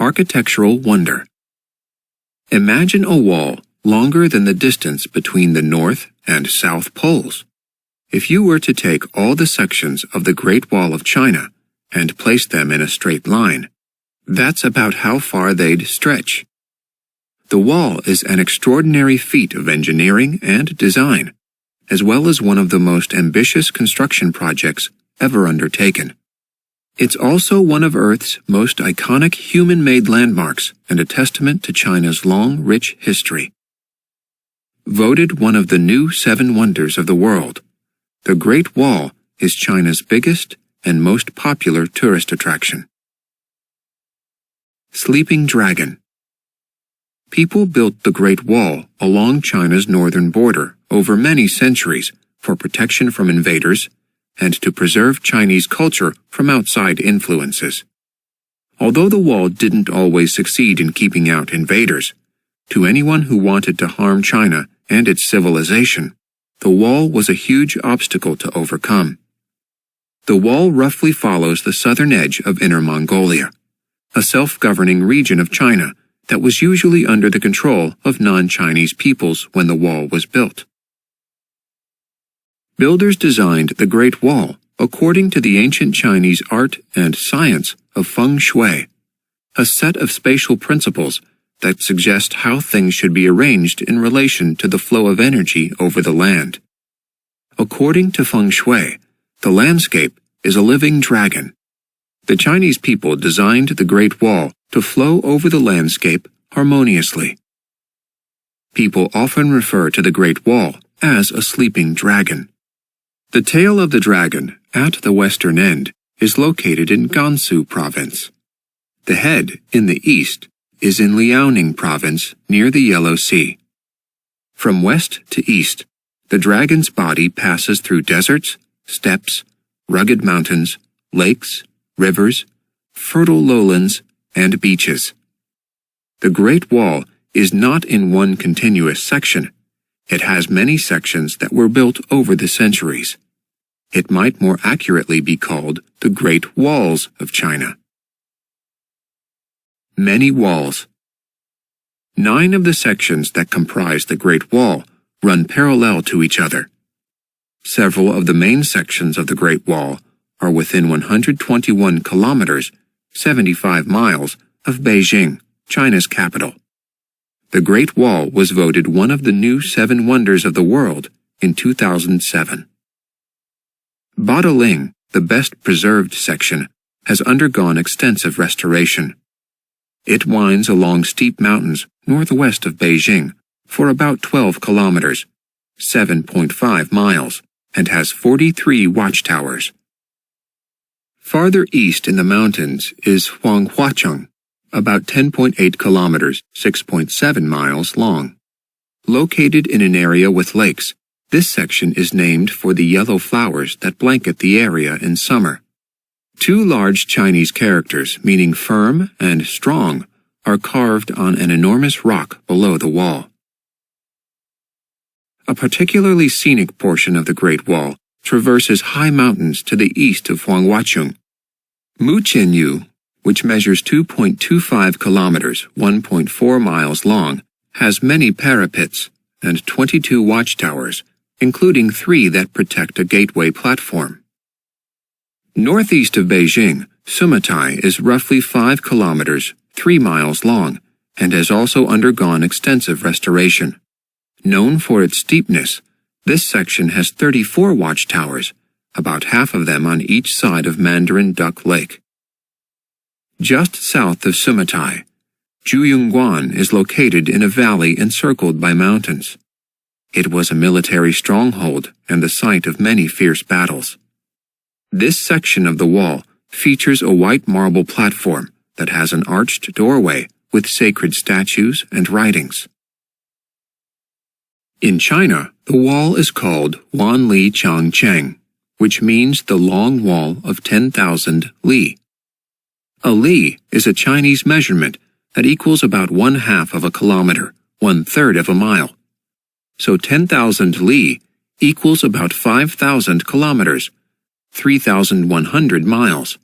architectural wonder. Imagine a wall longer than the distance between the North and South Poles. If you were to take all the sections of the Great Wall of China and place them in a straight line, that's about how far they'd stretch. The wall is an extraordinary feat of engineering and design, as well as one of the most ambitious construction projects ever undertaken. It's also one of Earth's most iconic human-made landmarks and a testament to China's long, rich history. Voted one of the new 7 wonders of the world, the Great Wall is China's biggest and most popular tourist attraction. Sleeping Dragon. People built the Great Wall along China's northern border over many centuries for protection from invaders and to preserve Chinese culture from outside influences. Although the wall didn't always succeed in keeping out invaders, to anyone who wanted to harm China and its civilization, the wall was a huge obstacle to overcome. The wall roughly follows the southern edge of Inner Mongolia, a self-governing region of China that was usually under the control of non-Chinese peoples when the wall was built. Builders designed the Great Wall according to the ancient Chinese art and science of feng shui, a set of spatial principles that suggest how things should be arranged in relation to the flow of energy over the land. According to feng shui, the landscape is a living dragon. The Chinese people designed the Great Wall to flow over the landscape harmoniously. People often refer to the Great Wall as a sleeping dragon. The tail of the dragon, at the western end, is located in Gansu province. The head, in the east, is in Liaoning province near the Yellow Sea. From west to east, the dragon's body passes through deserts, steppes, rugged mountains, lakes, rivers, fertile lowlands, and beaches. The Great Wall is not in one continuous section. It has many sections that were built over the centuries. It might more accurately be called the Great Walls of China. Many walls. 9 of the sections that comprise the Great Wall run parallel to each other. Several of the main sections of the Great Wall are within 121 kilometers, 75 miles, of Beijing, China's capital. The Great Wall was voted one of the new 7 wonders of the world in 2007. Badaling, the best preserved section, has undergone extensive restoration. It winds along steep mountains northwest of Beijing for about 12 kilometers, 7.5 miles, and has 43 watchtowers. Farther east in the mountains is Huanghuacheng, about 10.8 kilometers, 6.7 miles long. Located in an area with lakes, this section is named for the yellow flowers that blanket the area in summer. 2 large Chinese characters meaning firm and strong are carved on an enormous rock below the wall. A particularly scenic portion of the Great Wall traverses high mountains to the east of Huanghuacheng. Muqianyu, which measures 2.25 kilometers, 1.4 miles long, has many parapets and 22 watchtowers, including 3 that protect a gateway platform. Northeast of Beijing, Sumatai is roughly 5 kilometers, 3 miles long, and has also undergone extensive restoration. Known for its steepness, this section has 34 watchtowers, about half of them on each side of Mandarin Duck Lake. Just south of Sumatai, Juyongguan is located in a valley encircled by mountains. It was a military stronghold and the site of many fierce battles. This section of the wall features a white marble platform that has an arched doorway with sacred statues and writings. In China, the wall is called Wanli Changcheng, which means the long wall of 10,000 li. A li is a Chinese measurement that equals about 1/2 of a kilometer, 1/3 of a mile. So 10,000 li equals about 5,000 kilometers, 3,100 miles.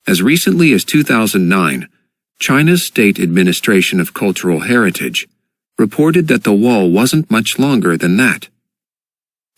As recently as 2009, China's State Administration of Cultural Heritage reported that the wall wasn't much longer than that.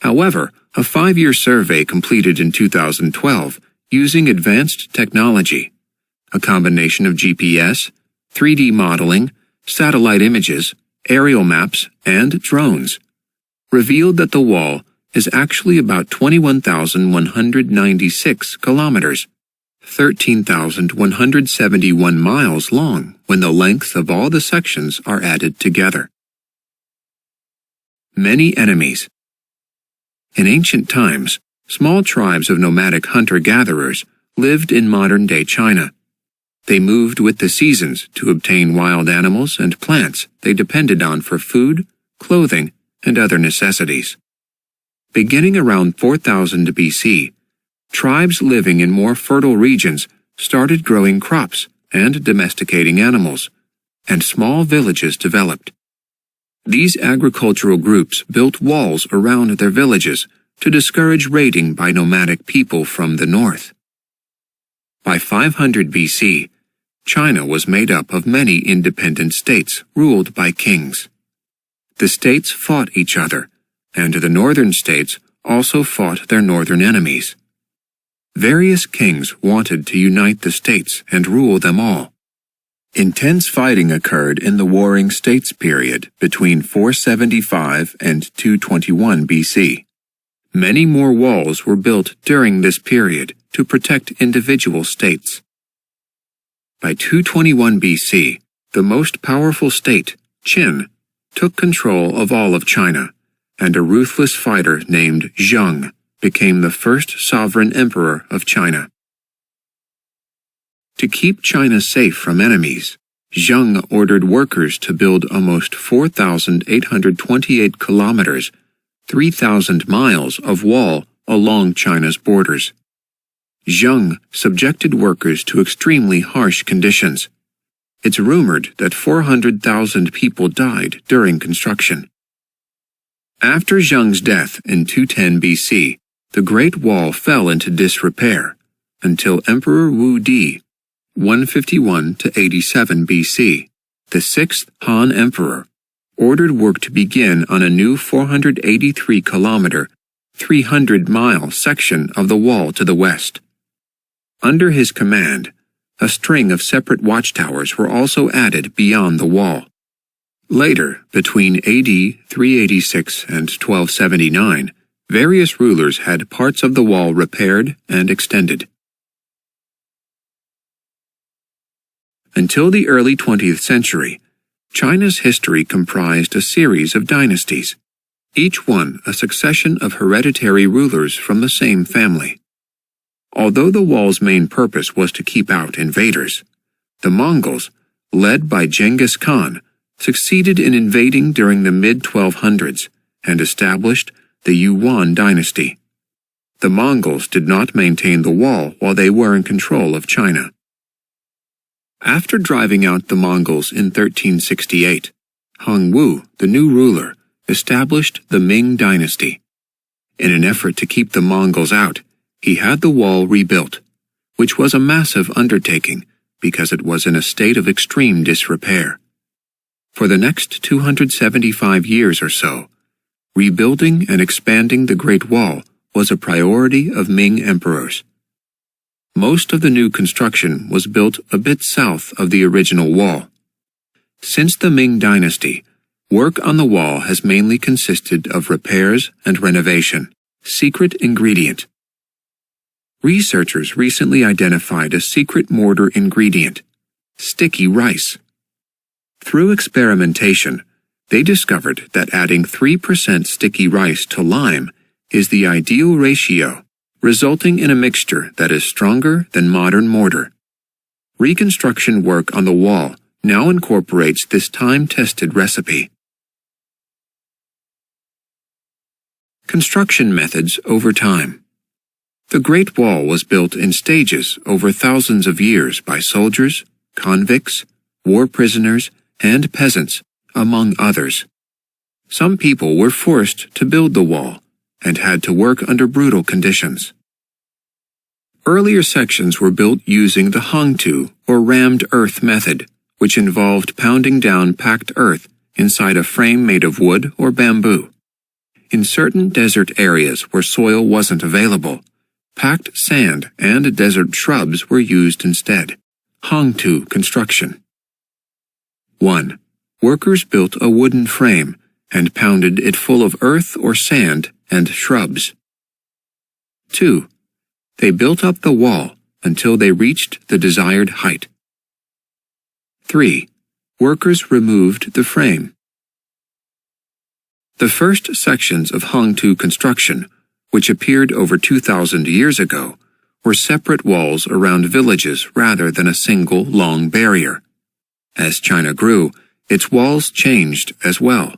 However, a 5-year survey completed in 2012 using advanced technology, a combination of GPS, 3D modeling, satellite images, aerial maps, and drones, revealed that the wall is actually about 21,196 kilometers, 13,171 miles long when the length of all the sections are added together. Many enemies. In ancient times, small tribes of nomadic hunter-gatherers lived in modern-day China. They moved with the seasons to obtain wild animals and plants they depended on for food, clothing, and other necessities. Beginning around 4000 BC, tribes living in more fertile regions started growing crops and domesticating animals, and small villages developed. These agricultural groups built walls around their villages to discourage raiding by nomadic people from the north. By 500 BC, China was made up of many independent states ruled by kings. The states fought each other, and the northern states also fought their northern enemies. Various kings wanted to unite the states and rule them all. Intense fighting occurred in the Warring States period between 475 and 221 BC. Many more walls were built during this period to protect individual states. By 221 BC, the most powerful state, Qin, took control of all of China, and a ruthless fighter named Zheng became the first sovereign emperor of China. To keep China safe from enemies, Zheng ordered workers to build almost 4,828 kilometers, 3,000 miles of wall along China's borders. Zheng subjected workers to extremely harsh conditions. It's rumored that 400,000 people died during construction. After Zheng's death in 210 BC, the Great Wall fell into disrepair until Emperor Wu Di, 151 to 87 BC, the sixth Han Emperor, ordered work to begin on a new 483-kilometer, 300-mile section of the wall to the west. Under his command, a string of separate watchtowers were also added beyond the wall. Later, between AD 386 and 1279, various rulers had parts of the wall repaired and extended. Until the early 20th century, China's history comprised a series of dynasties, each one a succession of hereditary rulers from the same family. Although the wall's main purpose was to keep out invaders, the Mongols, led by Genghis Khan, succeeded in invading during the mid-1200s and established the Yuan dynasty. The Mongols did not maintain the wall while they were in control of China. After driving out the Mongols in 1368, Hong Wu, the new ruler, established the Ming dynasty. In an effort to keep the Mongols out, he had the wall rebuilt, which was a massive undertaking because it was in a state of extreme disrepair. For the next 275 years or so, rebuilding and expanding the Great Wall was a priority of Ming emperors. Most of the new construction was built a bit south of the original wall. Since the Ming dynasty, work on the wall has mainly consisted of repairs and renovation. Secret ingredient. Researchers recently identified a secret mortar ingredient, sticky rice. Through experimentation, they discovered that adding 3% sticky rice to lime is the ideal ratio, resulting in a mixture that is stronger than modern mortar. Reconstruction work on the wall now incorporates this time-tested recipe. Construction methods over time. The Great Wall was built in stages over thousands of years by soldiers, convicts, war prisoners, and peasants, among others. Some people were forced to build the wall and had to work under brutal conditions. Earlier sections were built using the hangtu or rammed earth method, which involved pounding down packed earth inside a frame made of wood or bamboo. In certain desert areas where soil wasn't available, packed sand and desert shrubs were used instead. Hangtu construction. 1. Workers built a wooden frame and pounded it full of earth or sand and shrubs. 2. They built up the wall until they reached the desired height. 3. Workers removed the frame. The first sections of Hangtu construction, which appeared over 2,000 years ago, were separate walls around villages rather than a single long barrier. As China grew, its walls changed as well.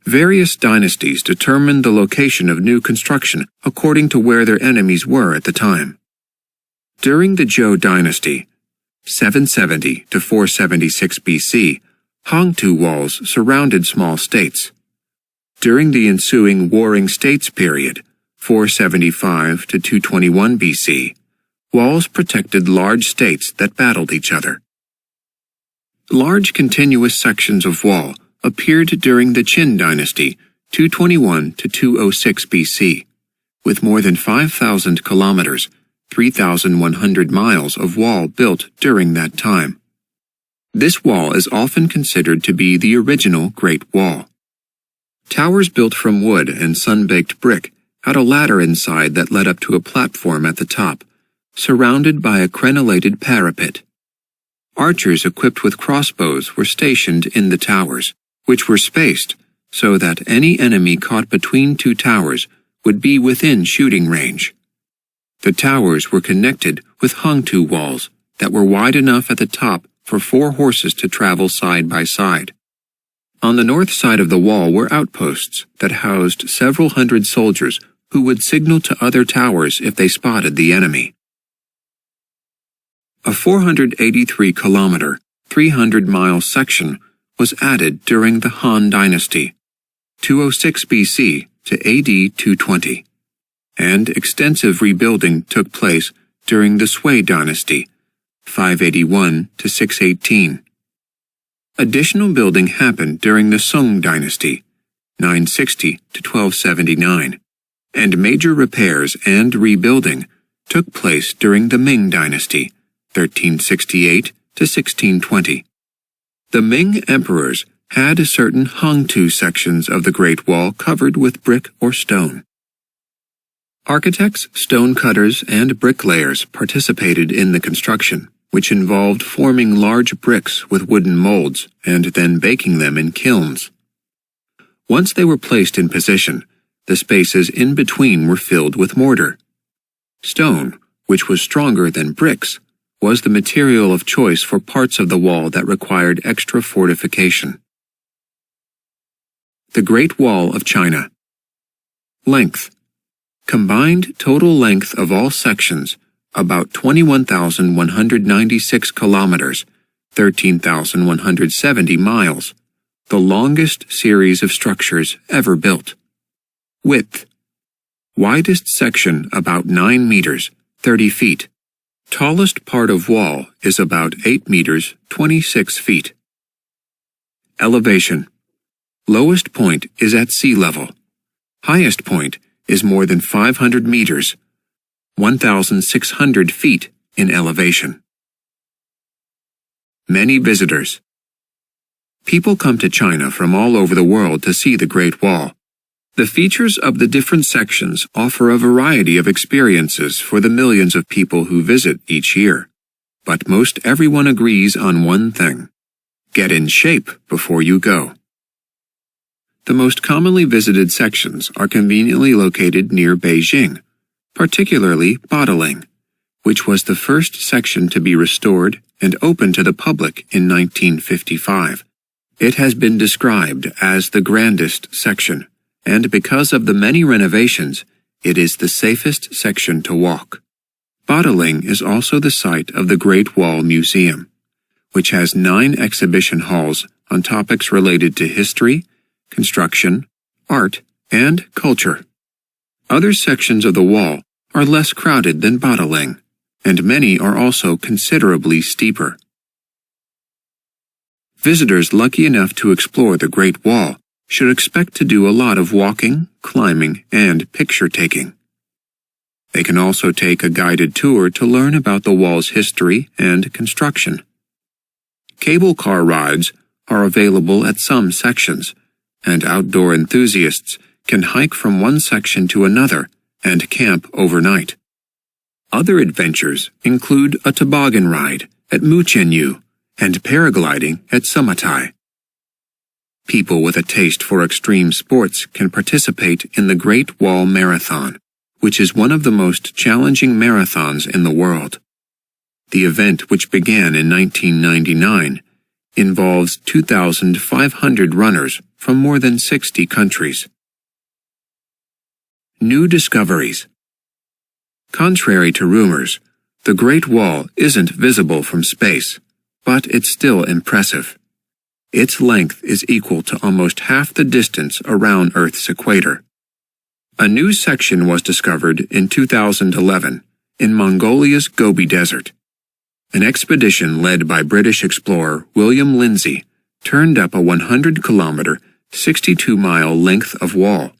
Various dynasties determined the location of new construction according to where their enemies were at the time. During the Zhou dynasty, 770 to 476 BC, Hangtu walls surrounded small states. During the ensuing Warring States period, 475 to 221 BC, walls protected large states that battled each other. Large continuous sections of wall appeared during the Qin dynasty, 221 to 206 BC, with more than 5,000 kilometers, 3,100 miles of wall built during that time. This wall is often considered to be the original Great Wall. Towers built from wood and sun-baked brick had a ladder inside that led up to a platform at the top, surrounded by a crenellated parapet. Archers equipped with crossbows were stationed in the towers, which were spaced so that any enemy caught between two towers would be within shooting range. The towers were connected with Hangtu walls that were wide enough at the top for 4 horses to travel side by side. On the north side of the wall were outposts that housed several hundred soldiers who would signal to other towers if they spotted the enemy. A 483-kilometer, 300-mile section was added during the Han Dynasty, 206 BC to AD 220, and extensive rebuilding took place during the Sui Dynasty, 581 to 618. Additional building happened during the Song Dynasty, 960 to 1279, and major repairs and rebuilding took place during the Ming Dynasty, 1368 to 1620. The Ming emperors had certain Hangtu sections of the Great Wall covered with brick or stone. Architects, stonecutters, and bricklayers participated in the construction, which involved forming large bricks with wooden molds and then baking them in kilns. Once they were placed in position, the spaces in between were filled with mortar. Stone, which was stronger than bricks, was the material of choice for parts of the wall that required extra fortification. The Great Wall of China. Length. Combined total length of all sections, about 21,196 kilometers, 13,170 miles, the longest series of structures ever built. Width. Widest section about 9 meters, 30 feet. Tallest part of wall is about 8 meters, 26 feet. Elevation. Lowest point is at sea level. Highest point is more than 500 meters, 1,600 feet in elevation. Many visitors. People come to China from all over the world to see the Great Wall. The features of the different sections offer a variety of experiences for the millions of people who visit each year. But most everyone agrees on one thing: get in shape before you go. The most commonly visited sections are conveniently located near Beijing, particularly Badaling, which was the first section to be restored and opened to the public in 1955. It has been described as the grandest section, and because of the many renovations, it is the safest section to walk. Badaling is also the site of the Great Wall Museum, which has 9 exhibition halls on topics related to history, construction, art, and culture. Other sections of the wall are less crowded than Badaling, and many are also considerably steeper. Visitors lucky enough to explore the Great Wall should expect to do a lot of walking, climbing, and picture-taking. They can also take a guided tour to learn about the wall's history and construction. Cable car rides are available at some sections, and outdoor enthusiasts can hike from one section to another and camp overnight. Other adventures include a toboggan ride at Muchenyu and paragliding at Samatai. People with a taste for extreme sports can participate in the Great Wall Marathon, which is one of the most challenging marathons in the world. The event, which began in 1999, involves 2,500 runners from more than 60 countries. New discoveries. Contrary to rumors, the Great Wall isn't visible from space, but it's still impressive. Its length is equal to almost half the distance around Earth's equator. A new section was discovered in 2011 in Mongolia's Gobi Desert. An expedition led by British explorer William Lindsay turned up a 100-kilometer, 62-mile length of wall.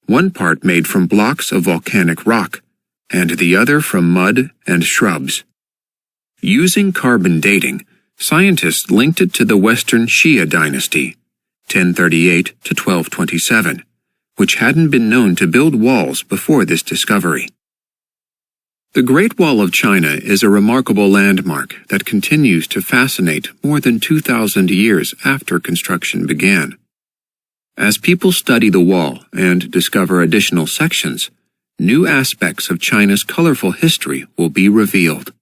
One part made from blocks of volcanic rock, and the other from mud and shrubs. Using carbon dating, scientists linked it to the Western Xia dynasty, 1038 to 1227, which hadn't been known to build walls before this discovery. The Great Wall of China is a remarkable landmark that continues to fascinate more than 2,000 years after construction began. As people study the wall and discover additional sections, new aspects of China's colorful history will be revealed.